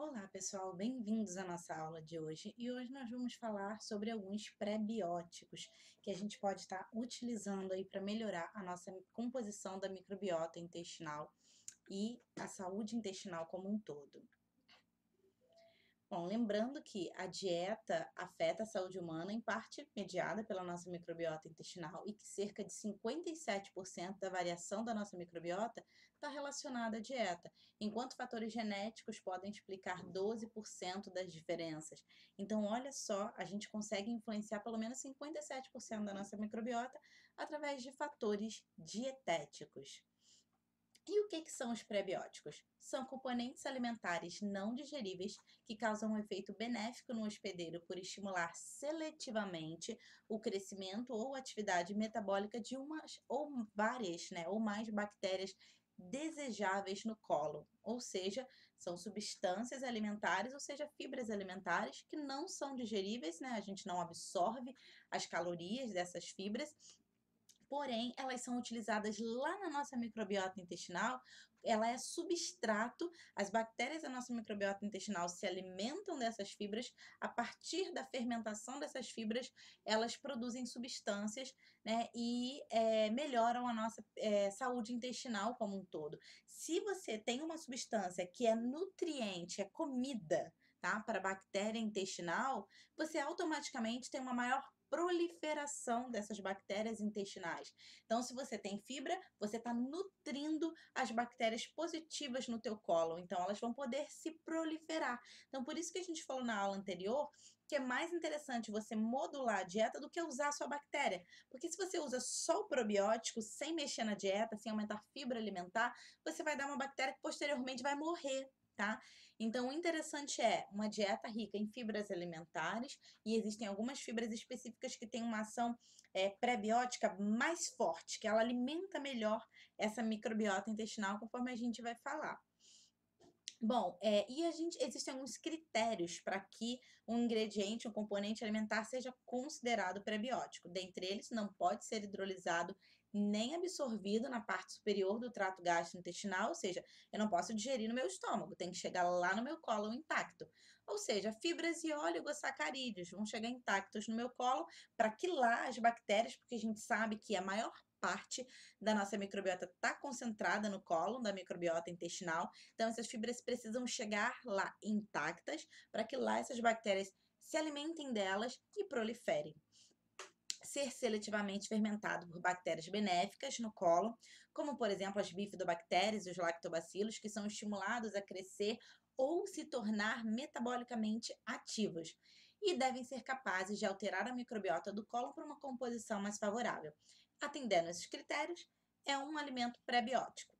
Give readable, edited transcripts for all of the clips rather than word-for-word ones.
Olá, pessoal, bem-vindos à nossa aula de hoje. E hoje nós vamos falar sobre alguns pré-bióticos que a gente pode estar utilizando aí para melhorar a nossa composição da microbiota intestinal e a saúde intestinal como um todo. Bom, lembrando que a dieta afeta a saúde humana em parte mediada pela nossa microbiota intestinal e que cerca de 57% da variação da nossa microbiota está relacionada à dieta, enquanto fatores genéticos podem explicar 12% das diferenças. Então, olha só, a gente consegue influenciar pelo menos 57% da nossa microbiota através de fatores dietéticos. E o que são os prebióticos? São componentes alimentares não digeríveis que causam um efeito benéfico no hospedeiro por estimular seletivamente o crescimento ou atividade metabólica de umas ou várias, ou mais bactérias desejáveis no cólon. Ou seja, são substâncias alimentares, ou seja, fibras alimentares que não são digeríveis, A gente não absorve as calorias dessas fibras, porém, elas são utilizadas lá na nossa microbiota intestinal, ela é substrato, as bactérias da nossa microbiota intestinal se alimentam dessas fibras, a partir da fermentação dessas fibras, elas produzem substâncias, e melhoram a nossa saúde intestinal como um todo. Se você tem uma substância que é nutriente, é comida, tá, para a bactéria intestinal, você automaticamente tem uma maior proliferação dessas bactérias intestinais. Então, se você tem fibra, você está nutrindo as bactérias positivas no teu cólon. Então, elas vão poder se proliferar. Então, por isso que a gente falou na aula anterior que é mais interessante você modular a dieta do que usar a sua bactéria. Porque se você usa só o probiótico, sem mexer na dieta, sem aumentar fibra alimentar, você vai dar uma bactéria que posteriormente vai morrer. Tá? Então, o interessante é uma dieta rica em fibras alimentares, e existem algumas fibras específicas que têm uma ação pré-biótica mais forte, que ela alimenta melhor essa microbiota intestinal, conforme a gente vai falar. Bom, existem alguns critérios para que um ingrediente, um componente alimentar seja considerado prebiótico. Dentre eles, não pode ser hidrolisado nem absorvido na parte superior do trato gastrointestinal, ou seja, eu não posso digerir no meu estômago, tem que chegar lá no meu cólon intacto. Ou seja, fibras e oligosacarídeos vão chegar intactos no meu cólon para que lá as bactérias, porque a gente sabe que a maior parte da nossa microbiota está concentrada no cólon da microbiota intestinal, então essas fibras precisam chegar lá intactas para que lá essas bactérias se alimentem delas e proliferem. Ser seletivamente fermentado por bactérias benéficas no cólon, como por exemplo as bifidobactérias e os lactobacilos, que são estimulados a crescer ou se tornar metabolicamente ativos e devem ser capazes de alterar a microbiota do cólon para uma composição mais favorável. Atendendo esses critérios, é um alimento pré-biótico.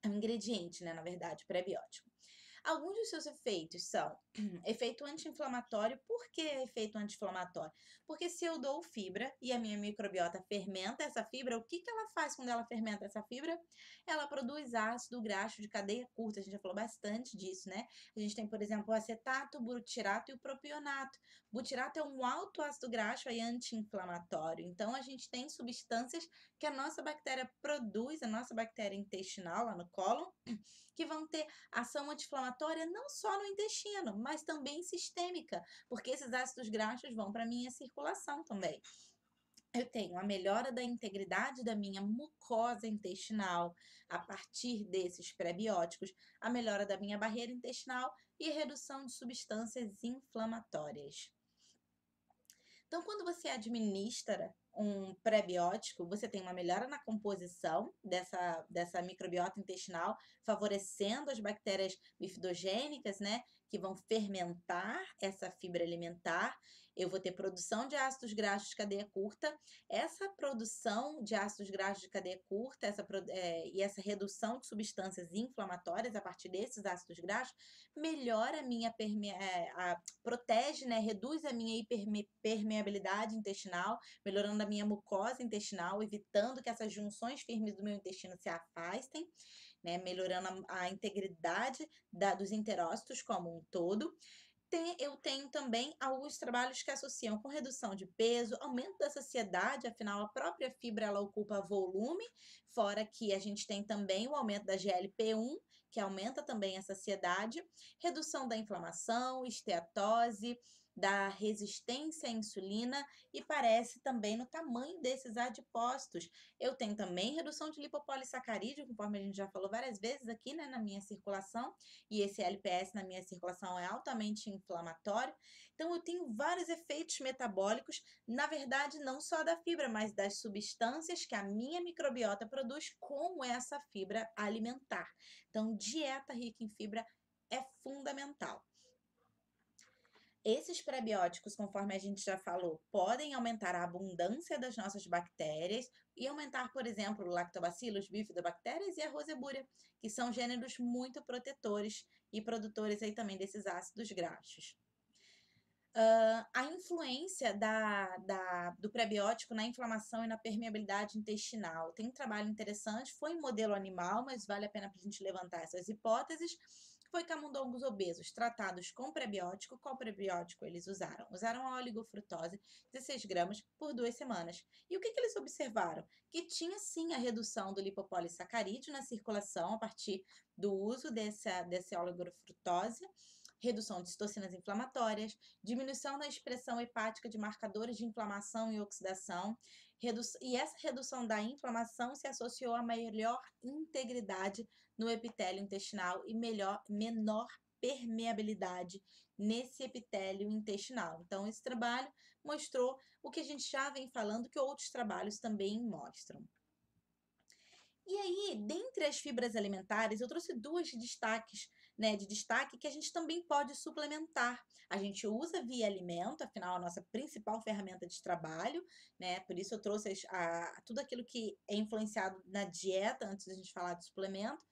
É um ingrediente, na verdade, pré-biótico. Alguns dos seus efeitos são efeito anti-inflamatório. Por que efeito anti-inflamatório? Porque se eu dou fibra e a minha microbiota fermenta essa fibra, o que ela faz quando ela fermenta essa fibra? Ela produz ácido graxo de cadeia curta. A gente já falou bastante disso, né? A gente tem, por exemplo, o acetato, o butirato e o propionato. Butirato é um alto ácido graxo aí anti-inflamatório. Então, a gente tem substâncias que a nossa bactéria produz, a nossa bactéria intestinal lá no cólon, que vão ter ação anti-inflamatória não só no intestino, mas também sistêmica, porque esses ácidos graxos vão para a minha circulação também. Eu tenho a melhora da integridade da minha mucosa intestinal a partir desses prebióticos, a melhora da minha barreira intestinal e redução de substâncias inflamatórias. Então, quando você administra um prebiótico, você tem uma melhora na composição dessa microbiota intestinal, favorecendo as bactérias bifidogênicas, que vão fermentar essa fibra alimentar. Eu vou ter produção de ácidos graxos de cadeia curta. Essa produção de ácidos graxos de cadeia curta e essa redução de substâncias inflamatórias a partir desses ácidos graxos melhora a minha protege, reduz a minha permeabilidade intestinal, melhorando a minha mucosa intestinal, evitando que essas junções firmes do meu intestino se afastem, melhorando a integridade dos enterócitos como um todo. Eu tenho também alguns trabalhos que associam com redução de peso, aumento da saciedade, afinal a própria fibra ela ocupa volume, fora que a gente tem também o aumento da GLP-1, que aumenta também a saciedade, redução da inflamação, esteatose, da resistência à insulina e parece também no tamanho desses adipócitos. Eu tenho também redução de lipopolissacarídeo, conforme a gente já falou várias vezes aqui, né, na minha circulação, e esse LPS na minha circulação é altamente inflamatório. Então, eu tenho vários efeitos metabólicos, na verdade, não só da fibra, mas das substâncias que a minha microbiota produz com essa fibra alimentar. Então, dieta rica em fibra é fundamental. Esses prebióticos, conforme a gente já falou, podem aumentar a abundância das nossas bactérias e aumentar, por exemplo, o lactobacillus, bifidobactérias e a roseburia, que são gêneros muito protetores e produtores aí também desses ácidos graxos. A influência do prebiótico na inflamação e na permeabilidade intestinal. Tem um trabalho interessante, foi em modelo animal, mas vale a pena para a gente levantar essas hipóteses. Foi camundongos obesos tratados com prebiótico. Qual prebiótico eles usaram? Usaram a oligofrutose, 16 gramas, por 2 semanas. E o que eles observaram? Que tinha sim a redução do lipopolissacarídeo na circulação a partir do uso dessa oligofrutose, redução de citocinas inflamatórias, diminuição da expressão hepática de marcadores de inflamação e oxidação, e essa redução da inflamação se associou a melhor integridade no epitélio intestinal e menor permeabilidade nesse epitélio intestinal. Então, esse trabalho mostrou o que a gente já vem falando, que outros trabalhos também mostram. E aí, dentre as fibras alimentares, eu trouxe duas destaques, né, de destaque que a gente também pode suplementar. A gente usa via alimento, afinal, a nossa principal ferramenta de trabalho, né? Por isso eu trouxe tudo aquilo que é influenciado na dieta, antes da gente falar de suplemento.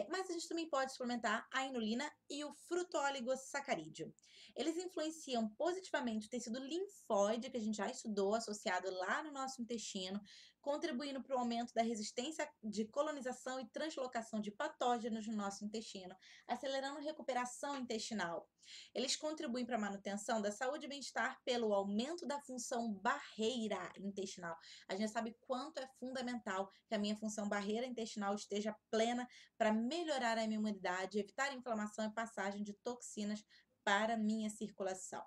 Mas a gente também pode suplementar a inulina e o frutooligosacarídeo. Eles influenciam positivamente o tecido linfóide, que a gente já estudou, associado lá no nosso intestino, contribuindo para o aumento da resistência de colonização e translocação de patógenos no nosso intestino, acelerando a recuperação intestinal. Eles contribuem para a manutenção da saúde e bem-estar pelo aumento da função barreira intestinal. A gente sabe quanto é fundamental que a minha função barreira intestinal esteja plena para melhorar a minha imunidade, evitar a inflamação e passagem de toxinas para a minha circulação.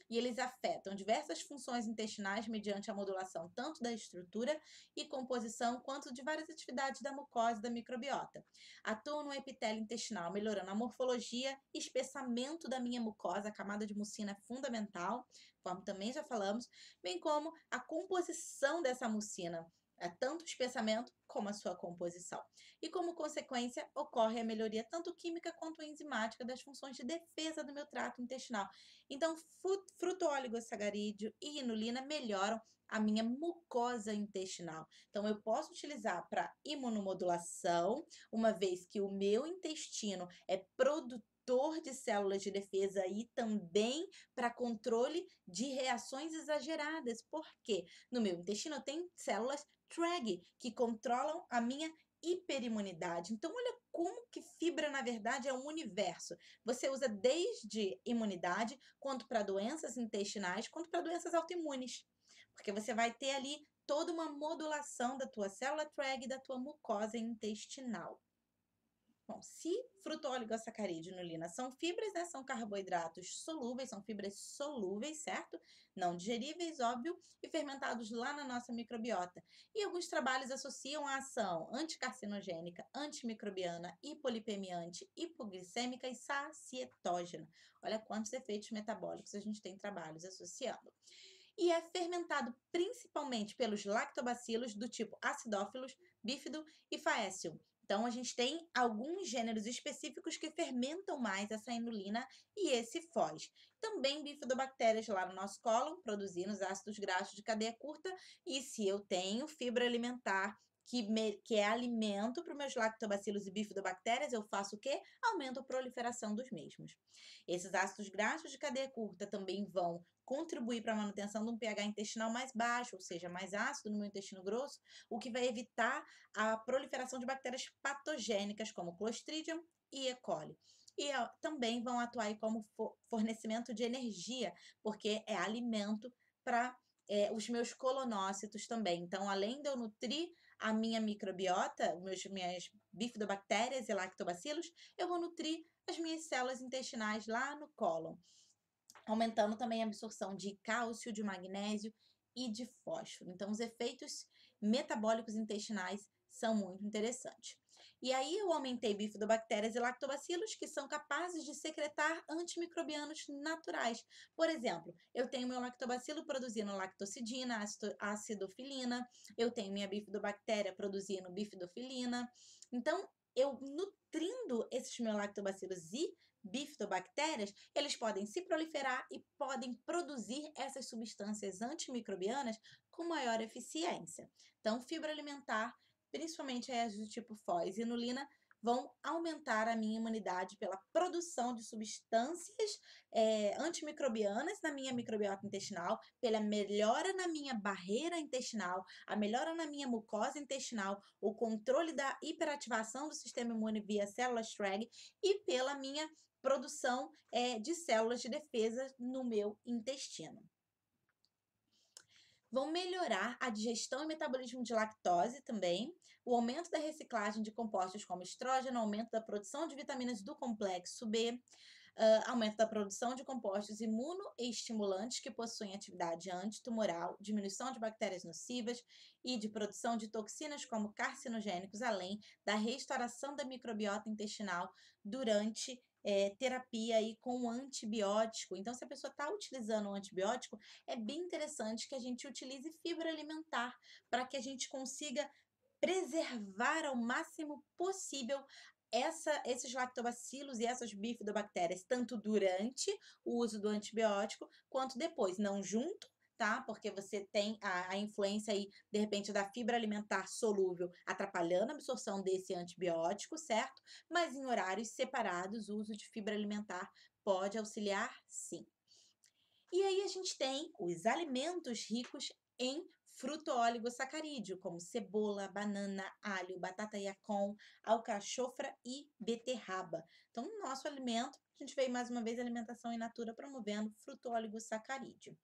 E eles afetam diversas funções intestinais mediante a modulação tanto da estrutura e composição quanto de várias atividades da mucosa e da microbiota. Atuam no epitélio intestinal, melhorando a morfologia e espessamento da minha mucosa, a camada de mucina é fundamental, como também já falamos, bem como a composição dessa mucina, tanto o espessamento como a sua composição. E como consequência, ocorre a melhoria tanto química quanto enzimática das funções de defesa do meu trato intestinal. Então, frutooligosacarídeo e inulina melhoram a minha mucosa intestinal. Então, eu posso utilizar para imunomodulação, uma vez que o meu intestino é produtor de células de defesa e também para controle de reações exageradas. Por quê? No meu intestino eu tenho células TRAG, que controlam a minha hiperimunidade. Então, olha como que fibra, na verdade, é um universo. Você usa desde imunidade, quanto para doenças intestinais, quanto para doenças autoimunes. Porque você vai ter ali toda uma modulação da tua célula TRAG e da tua mucosa intestinal. Bom, se frutooligosacarídeo e inulina são fibras, né, são carboidratos solúveis, são fibras solúveis, certo? Não digeríveis, óbvio, e fermentados lá na nossa microbiota. E alguns trabalhos associam a ação anticarcinogênica, antimicrobiana, hipolipemiante, hipoglicêmica e sacietógena. Olha quantos efeitos metabólicos a gente tem trabalhos associando. E é fermentado principalmente pelos lactobacilos do tipo acidófilos, bífido e faécium. Então, a gente tem alguns gêneros específicos que fermentam mais essa inulina e esse FOS. Também bifidobactérias lá no nosso cólon, produzindo os ácidos graxos de cadeia curta. E se eu tenho fibra alimentar, que é alimento para os meus lactobacilos e bifidobactérias, eu faço o quê? Aumento a proliferação dos mesmos. Esses ácidos graxos de cadeia curta também vão contribuir para a manutenção de um pH intestinal mais baixo, ou seja, mais ácido no meu intestino grosso, o que vai evitar a proliferação de bactérias patogênicas como Clostridium e E. coli. E também vão atuar como fornecimento de energia, porque é alimento para os meus colonócitos também. Então, além de eu nutrir a minha microbiota, minhas bifidobactérias e lactobacilos, eu vou nutrir as minhas células intestinais lá no cólon, aumentando também a absorção de cálcio, de magnésio e de fósforo. Então, os efeitos metabólicos intestinais são muito interessantes. E aí eu aumentei bifidobactérias e lactobacilos, que são capazes de secretar antimicrobianos naturais. Por exemplo, eu tenho meu lactobacilo produzindo lactocidina, acidofilina, eu tenho minha bifidobactéria produzindo bifidofilina. Então, eu nutrindo esses meus lactobacilos e bifidobactérias, eles podem se proliferar e podem produzir essas substâncias antimicrobianas com maior eficiência. Então, fibra alimentar, principalmente as do tipo FOS e inulina, vão aumentar a minha imunidade pela produção de substâncias antimicrobianas na minha microbiota intestinal, pela melhora na minha barreira intestinal, a melhora na minha mucosa intestinal, o controle da hiperativação do sistema imune via células Treg e pela minha produção de células de defesa no meu intestino. Vão melhorar a digestão e metabolismo de lactose também, o aumento da reciclagem de compostos como estrógeno, aumento da produção de vitaminas do complexo B, aumento da produção de compostos imunoestimulantes que possuem atividade antitumoral, diminuição de bactérias nocivas e de produção de toxinas como carcinogênicos, além da restauração da microbiota intestinal durante terapia aí com antibiótico. Então, se a pessoa está utilizando um antibiótico, é bem interessante que a gente utilize fibra alimentar para que a gente consiga preservar ao máximo possível esses lactobacilos e essas bifidobactérias, tanto durante o uso do antibiótico, quanto depois, não junto, tá? Porque você tem a influência aí, de repente, da fibra alimentar solúvel atrapalhando a absorção desse antibiótico, certo? Mas em horários separados, o uso de fibra alimentar pode auxiliar, sim. E aí a gente tem os alimentos ricos em fruto-oligosacarídeo, como cebola, banana, alho, batata yacon, alcachofra e beterraba. Então, no nosso alimento, a gente veio mais uma vez alimentação in natura promovendo fruto-oligosacarídeo.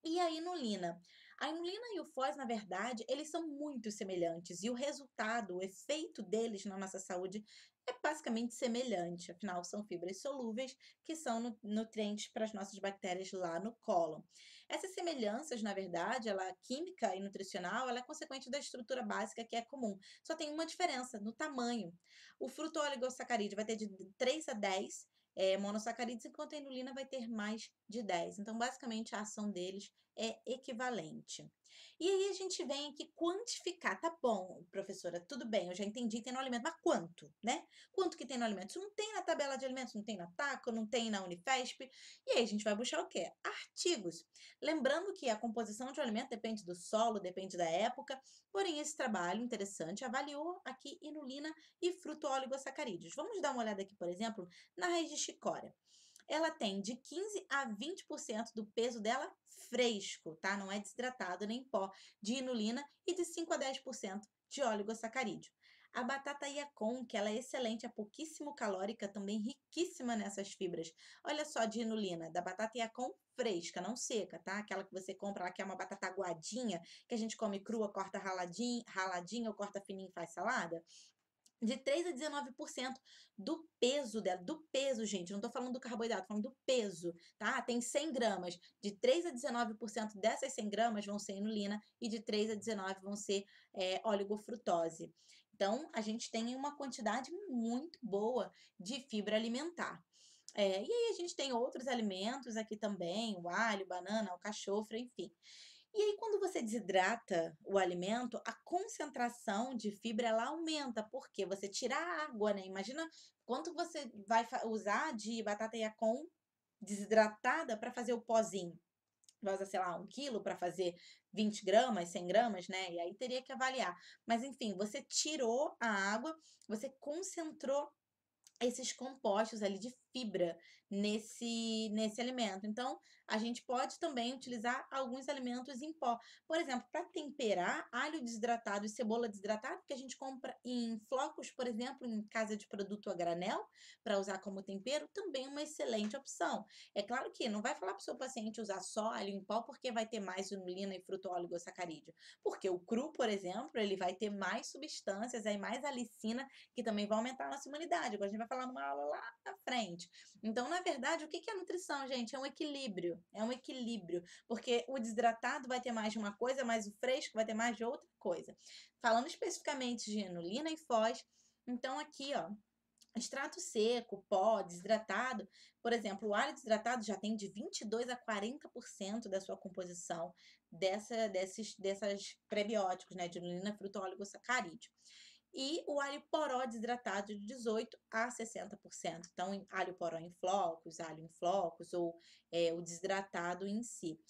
E a inulina? A inulina e o FOS, na verdade, eles são muito semelhantes e o resultado, o efeito deles na nossa saúde é basicamente semelhante. Afinal, são fibras solúveis que são nutrientes para as nossas bactérias lá no cólon. Essas semelhanças, na verdade, ela química e nutricional, ela é consequente da estrutura básica que é comum. Só tem uma diferença no tamanho. O fruto oligosacarídeo vai ter de 3 a 10 monossacarídeos, enquanto a inulina vai ter mais de 10. Então, basicamente, a ação deles é equivalente. E aí a gente vem aqui quantificar. Tá bom, professora, tudo bem, eu já entendi, tem no alimento, mas quanto, né? Quanto que tem no alimento? Isso não tem na tabela de alimentos, não tem na TACO, não tem na Unifesp. E aí a gente vai buscar o quê? Artigos. Lembrando que a composição de um alimento depende do solo, depende da época, porém esse trabalho interessante avaliou aqui inulina e fruto-oligosacarídeos. Vamos dar uma olhada aqui, por exemplo, na raiz de chicória. Ela tem de 15 a 20% do peso dela fresco, tá? Não é desidratado nem pó de inulina e de 5 a 10% de oligosacarídeo. A batata yacon, que ela é excelente, é pouquíssimo calórica, também riquíssima nessas fibras. Olha só de inulina, da batata yacon fresca, não seca, tá? Aquela que você compra lá, que é uma batata aguadinha, que a gente come crua, corta raladinha ou corta fininho e faz salada de 3 a 19% do peso dela, do peso, gente, não tô falando do carboidrato, tô falando do peso, tá? Tem 100 gramas, de 3 a 19% dessas 100 gramas vão ser inulina e de 3 a 19 vão ser oligofrutose. Então, a gente tem uma quantidade muito boa de fibra alimentar. E aí a gente tem outros alimentos aqui também, o alho, banana, alcachofra, enfim. E aí, quando você desidrata o alimento, a concentração de fibra ela aumenta, porque você tira a água, né? Imagina quanto você vai usar de batata yacon desidratada para fazer o pozinho. Vai usar, sei lá, 1 quilo para fazer 20 gramas, 100 gramas, né? E aí teria que avaliar. Mas enfim, você tirou a água, você concentrou esses compostos ali de fibra nesse alimento. Então, a gente pode também utilizar alguns alimentos em pó. Por exemplo, para temperar, alho desidratado e cebola desidratada, que a gente compra em flocos, por exemplo, em casa de produto a granel, para usar como tempero, também é uma excelente opção. É claro que não vai falar para o seu paciente usar só alho em pó, porque vai ter mais inulina e fruto-oligosacarídeo. Porque o cru, por exemplo, ele vai ter mais substâncias, aí mais alicina, que também vai aumentar a nossa imunidade. Agora a gente vai falar numa aula lá na frente. Então, na verdade, o que que é nutrição, gente? É um equilíbrio. É um equilíbrio. Porque o desidratado vai ter mais de uma coisa, mas o fresco vai ter mais de outra coisa. Falando especificamente de inulina e foz, então aqui, ó, extrato seco, pó, desidratado, por exemplo, o alho desidratado já tem de 22 a 40% da sua composição dessas prebióticos, né, de inulina, fruto-oligosacarídeo. E o alho poró desidratado de 18 a 60%. Então, alho poró em flocos, alho em flocos ou o desidratado em si.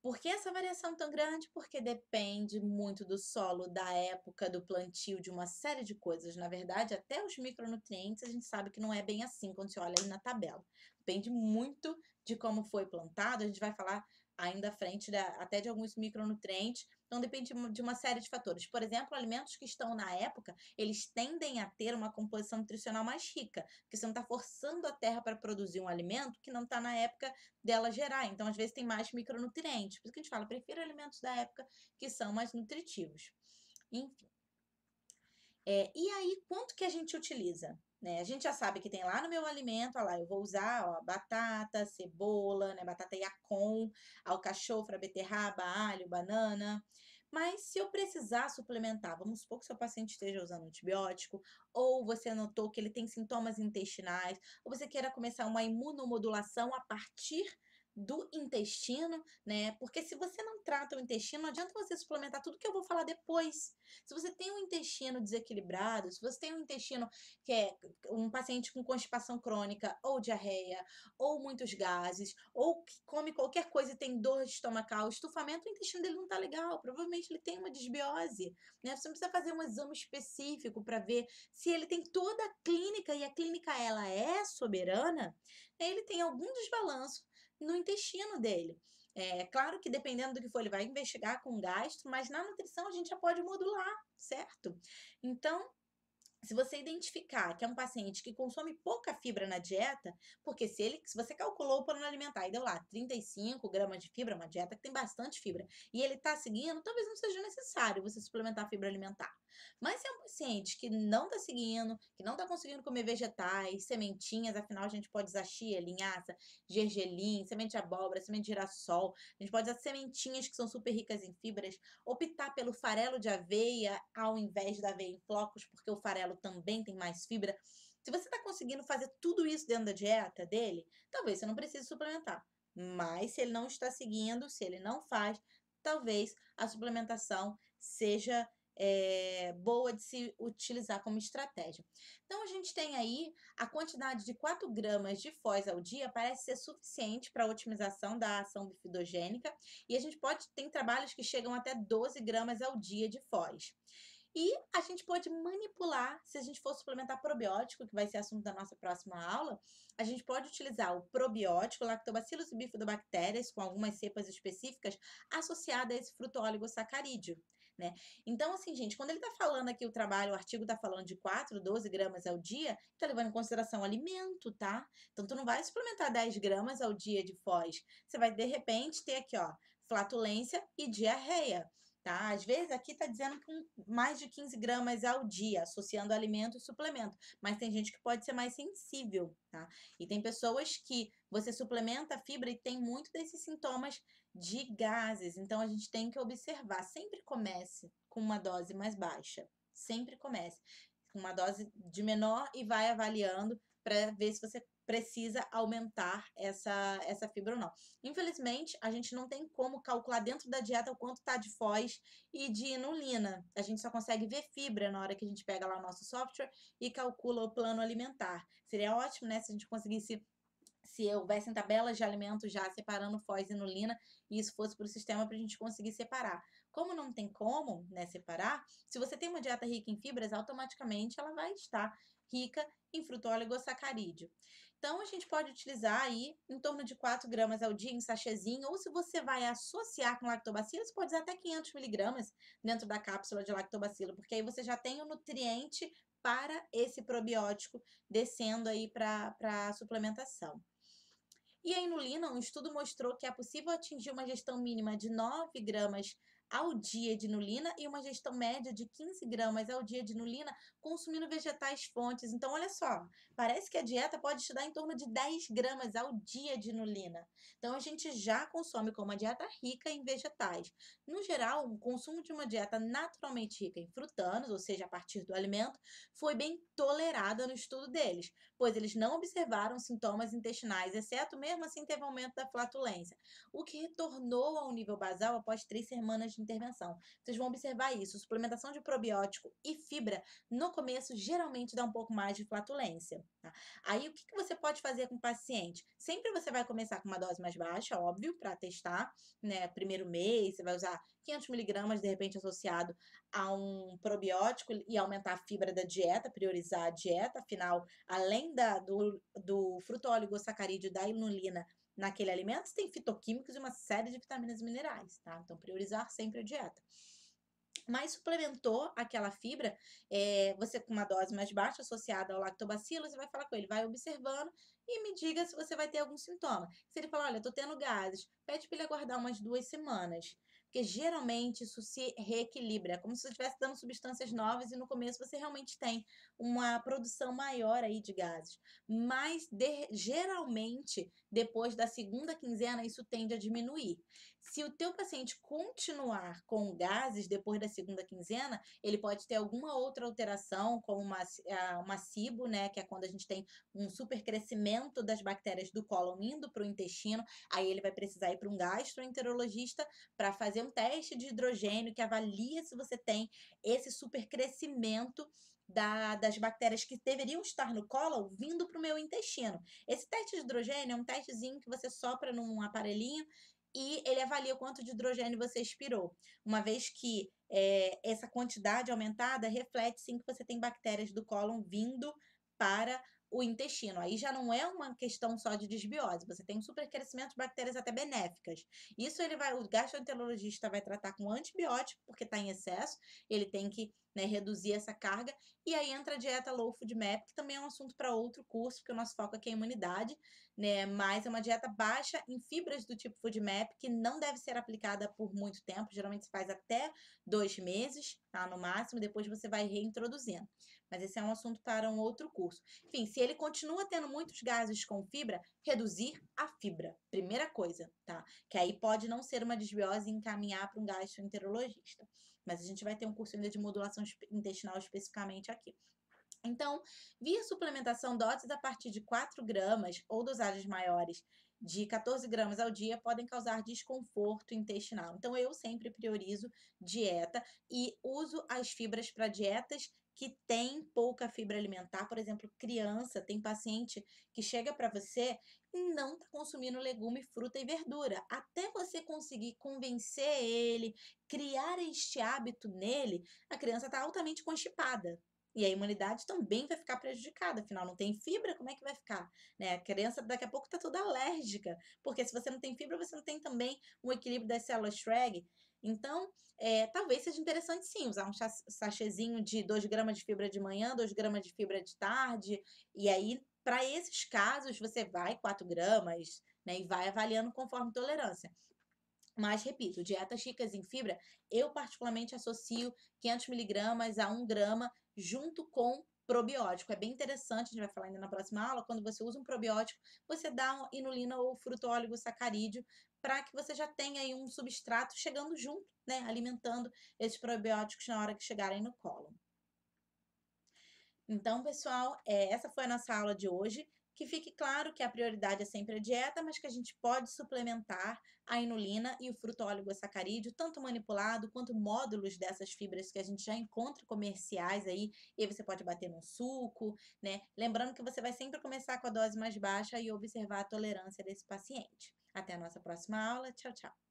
Por que essa variação tão grande? Porque depende muito do solo, da época do plantio, de uma série de coisas. Na verdade, até os micronutrientes, a gente sabe que não é bem assim quando você olha aí na tabela. Depende muito de como foi plantado. A gente vai falar ainda à frente até de alguns micronutrientes. Então, depende de uma série de fatores. Por exemplo, alimentos que estão na época, eles tendem a ter uma composição nutricional mais rica, porque você não está forçando a terra para produzir um alimento que não está na época dela gerar. Então, às vezes, tem mais micronutrientes. Por isso que a gente fala, prefiro alimentos da época que são mais nutritivos. Enfim. E aí, quanto que a gente utiliza? Né? A gente já sabe que tem lá no meu alimento, ó lá, eu vou usar ó, batata, cebola, né? Batata yacon, alcachofra, beterraba, alho, banana. Mas se eu precisar suplementar, vamos supor que seu paciente esteja usando antibiótico, ou você notou que ele tem sintomas intestinais, ou você queira começar uma imunomodulação a partir do intestino, né? Porque se você não trata o intestino, não adianta você suplementar tudo que eu vou falar depois. Se você tem um intestino desequilibrado, se você tem um intestino que é um paciente com constipação crônica, ou diarreia, ou muitos gases, ou que come qualquer coisa e tem dor estomacal, estufamento, o intestino dele não tá legal. Provavelmente ele tem uma desbiose, né? Você não precisa fazer um exame específico para ver se ele tem toda a clínica e a clínica ela é soberana, ele tem algum desbalanço no intestino dele. É claro que dependendo do que for, ele vai investigar com gastro, mas na nutrição a gente já pode modular, certo? Então, se você identificar que é um paciente que consome pouca fibra na dieta, porque se você calculou o plano alimentar e deu lá 35 gramas de fibra, uma dieta que tem bastante fibra, e ele está seguindo, talvez não seja necessário você suplementar a fibra alimentar. Mas se é um paciente que não está seguindo, que não está conseguindo comer vegetais, sementinhas, afinal a gente pode usar chia, linhaça, gergelim, semente de abóbora, semente de girassol, a gente pode usar sementinhas que são super ricas em fibras, optar pelo farelo de aveia ao invés da aveia em flocos, porque o farelo também tem mais fibra. Se você está conseguindo fazer tudo isso dentro da dieta dele, talvez você não precise suplementar. Mas se ele não está seguindo, se ele não faz, talvez a suplementação seja boa de se utilizar como estratégia. Então, a gente tem aí a quantidade de 4 gramas de foz ao dia parece ser suficiente para a otimização da ação bifidogênica e a gente tem trabalhos que chegam até 12 gramas ao dia de foz. E a gente pode manipular, se a gente for suplementar probiótico, que vai ser assunto da nossa próxima aula, a gente pode utilizar o probiótico, Lactobacillus bifidobacterias, com algumas cepas específicas, associada a esse fruto-oligosacarídeo, né? Então, assim, gente, quando ele está falando aqui o trabalho, o artigo está falando de 4, 12 gramas ao dia, está levando em consideração o alimento, tá? Então, tu não vai suplementar 10 gramas ao dia de foz. Você vai, de repente, ter aqui, ó, flatulência e diarreia. Tá? Às vezes aqui está dizendo que mais de 15 gramas ao dia, associando alimento e suplemento, mas tem gente que pode ser mais sensível, tá? E tem pessoas que você suplementa a fibra e tem muito desses sintomas de gases, então a gente tem que observar, sempre comece com uma dose mais baixa, sempre comece com uma dose de menor e vai avaliando para ver se você precisa aumentar essa fibra ou não. Infelizmente, a gente não tem como calcular dentro da dieta o quanto está de foz e de inulina. A gente só consegue ver fibra na hora que a gente pega lá o nosso software e calcula o plano alimentar. Seria ótimo, né, se a gente conseguisse, se houvessem tabelas de alimentos já separando foz e inulina e isso fosse para o sistema para a gente conseguir separar. Como não tem como, né, separar, se você tem uma dieta rica em fibras, automaticamente ela vai estar rica em fruto-oligosacarídeo. Então, a gente pode utilizar aí em torno de 4 gramas ao dia em sachêzinho, ou se você vai associar com lactobacillus, você pode usar até 500 miligramas dentro da cápsula de lactobacilo, porque aí você já tem o nutriente para esse probiótico descendo aí para a suplementação. E a inulina, um estudo mostrou que é possível atingir uma ingestão mínima de 9 gramas ao dia de inulina e uma ingestão média de 15 gramas ao dia de inulina consumindo vegetais fontes. Então, olha só, parece que a dieta pode te dar em torno de 10 gramas ao dia de inulina. Então, a gente já consome com uma dieta rica em vegetais. No geral, o consumo de uma dieta naturalmente rica em frutanos, ou seja, a partir do alimento, foi bem tolerada no estudo deles, pois eles não observaram sintomas intestinais, exceto mesmo assim teve aumento da flatulência, o que retornou ao nível basal após 3 semanas de intervenção. Vocês vão observar isso, suplementação de probiótico e fibra, no começo, geralmente dá um pouco mais de flatulência, tá? Aí, o que você pode fazer com o paciente? Sempre você vai começar com uma dose mais baixa, óbvio, para testar, né? Primeiro mês, você vai usar 500 miligramas, de repente, associado a um probiótico e aumentar a fibra da dieta, priorizar a dieta, afinal, além do fruto-oligosacarídeo da inulina naquele alimento, tem fitoquímicos e uma série de vitaminas e minerais, tá? Então, priorizar sempre a dieta. Mas suplementou aquela fibra, você com uma dose mais baixa associada ao lactobacilo, você vai falar com ele, vai observando e me diga se você vai ter algum sintoma. Se ele falar, olha, tô tendo gases, pede para ele aguardar umas 2 semanas, porque geralmente isso se reequilibra, é como se você estivesse dando substâncias novas e no começo você realmente tem uma produção maior aí de gases. Mas geralmente, depois da segunda quinzena, isso tende a diminuir. Se o teu paciente continuar com gases depois da segunda quinzena, ele pode ter alguma outra alteração, como uma SIBO, né, que é quando a gente tem um supercrescimento das bactérias do cólon indo para o intestino, aí ele vai precisar ir para um gastroenterologista para fazer um teste de hidrogênio que avalia se você tem esse supercrescimento das bactérias que deveriam estar no cólon vindo para o meu intestino. Esse teste de hidrogênio é um testezinho que você sopra num aparelhinho e ele avalia o quanto de hidrogênio você expirou. Uma vez que essa quantidade aumentada reflete sim que você tem bactérias do cólon vindo para o intestino. Aí já não é uma questão só de desbiose, você tem um supercrescimento de bactérias até benéficas. Isso o gastroenterologista vai tratar com antibiótico, porque está em excesso, ele tem que, né, reduzir essa carga, e aí entra a dieta Low FODMAP, que também é um assunto para outro curso, porque o nosso foco aqui é a imunidade, né? Mas é uma dieta baixa em fibras do tipo FODMAP, que não deve ser aplicada por muito tempo, geralmente se faz até 2 meses, tá? No máximo, depois você vai reintroduzindo. Mas esse é um assunto para um outro curso. Enfim, se ele continua tendo muitos gases com fibra, reduzir a fibra, primeira coisa, tá? Que aí pode não ser uma desbiose e encaminhar para um gastroenterologista. Mas a gente vai ter um curso ainda de modulação intestinal especificamente aqui. Então, via suplementação, doses a partir de 4 gramas ou dosagens maiores de 14 gramas ao dia podem causar desconforto intestinal. Então, eu sempre priorizo dieta e uso as fibras para dietas que têm pouca fibra alimentar. Por exemplo, criança, tem paciente que chega para você e não está consumindo legume, fruta e verdura. Até você conseguir convencer ele, criar este hábito nele, a criança está altamente constipada. E a imunidade também vai ficar prejudicada, afinal não tem fibra, como é que vai ficar? Né? A criança daqui a pouco está toda alérgica, porque se você não tem fibra, você não tem também um equilíbrio das células Schrag. Então, talvez seja interessante sim usar um sachêzinho de 2 gramas de fibra de manhã, 2 gramas de fibra de tarde, e aí, para esses casos, você vai 4 gramas, né, e vai avaliando conforme tolerância. Mas, repito, dietas ricas em fibra, eu particularmente associo 500 miligramas a 1 grama junto com probiótico. É bem interessante, a gente vai falar ainda na próxima aula, quando você usa um probiótico, você dá inulina ou fruto-oligosacarídeo para que você já tenha aí um substrato chegando junto, né, alimentando esses probióticos na hora que chegarem no cólon. Então, pessoal, essa foi a nossa aula de hoje. Que fique claro que a prioridade é sempre a dieta, mas que a gente pode suplementar a inulina e o fruto-oligosacarídeo, tanto manipulado quanto módulos dessas fibras que a gente já encontra comerciais aí, e aí você pode bater num suco, né? Lembrando que você vai sempre começar com a dose mais baixa e observar a tolerância desse paciente. Até a nossa próxima aula. Tchau, tchau.